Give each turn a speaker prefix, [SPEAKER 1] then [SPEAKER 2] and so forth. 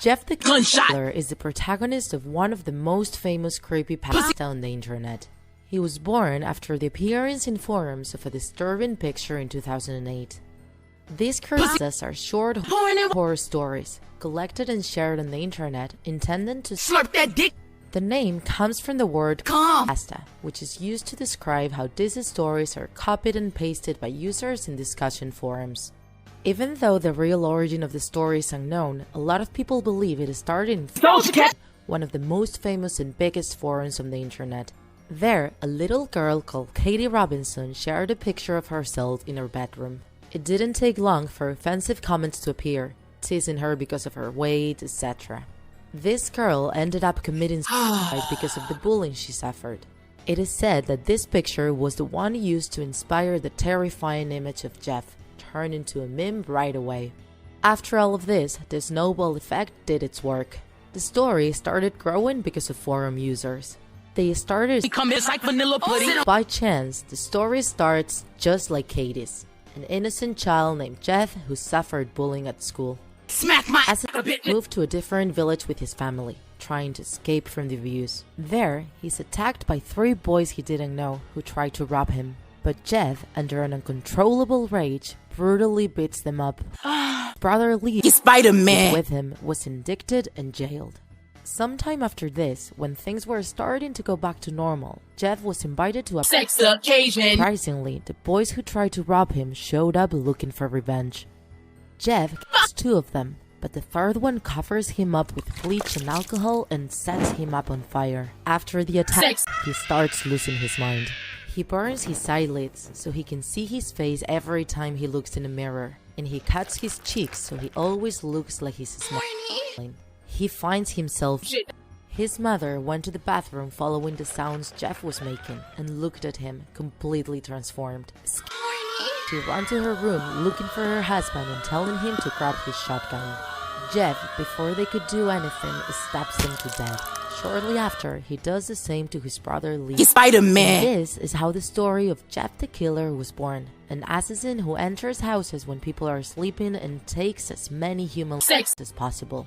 [SPEAKER 1] Jeff the
[SPEAKER 2] Cumshot
[SPEAKER 1] Killer is the protagonist of one of the most famous creepypasta on the internet. He was born after the appearance in forums of a disturbing picture in 2008. These creepypastas are short horror stories, collected and shared on the internet, intended to
[SPEAKER 2] slurp that dick.
[SPEAKER 1] The name comes from the word pasta, which is used to describe how these stories are copied and pasted by users in discussion forums. Even though the real origin of the story is unknown, a lot of people believe it started in one of the most famous and biggest forums on the internet. There, a little girl called Katie Robinson shared a picture of herself in her bedroom. It didn't take long for offensive comments to appear, teasing her because of her weight, etc. This girl ended up committing suicide because of the bullying she suffered. It is said that this picture was the one used to inspire the terrifying image of Jeff, turned into a meme right away. After all of this, the snowball effect did its work. The story started growing because of forum users. They started
[SPEAKER 2] like vanilla pudding.
[SPEAKER 1] By chance, the story starts just like Katie's, an innocent child named Jeff who suffered bullying at school.
[SPEAKER 2] Smack my
[SPEAKER 1] As he moved to a different village with his family, trying to escape from the abuse. There, he's attacked by 3 boys he didn't know who try to rob him. But Jeff, under an uncontrollable rage, brutally beats them up. Brother Lee,
[SPEAKER 2] Spider-Man,
[SPEAKER 1] with him, was indicted and jailed. Sometime after this, when things were starting to go back to normal, Jeff was invited to a
[SPEAKER 2] sex occasion.
[SPEAKER 1] Surprisingly, the boys who tried to rob him showed up looking for revenge. Jeff kills 2 of them, but the 3rd one covers him up with bleach and alcohol and sets him up on fire. After the attack, he starts losing his mind. He burns his eyelids so he can see his face every time he looks in a mirror, and he cuts his cheeks so he always looks like he's smiling. He finds himself. His mother went to the bathroom following the sounds Jeff was making and looked at him, completely transformed. She ran to her room looking for her husband and telling him to grab his shotgun. Jeff, before they could do anything, stabs them to death. Shortly after, he does the same to his brother Lee.
[SPEAKER 2] Spider-Man.
[SPEAKER 1] This is how the story of Jeff the Killer was born. An assassin who enters houses when people are sleeping and takes as many human lives as possible.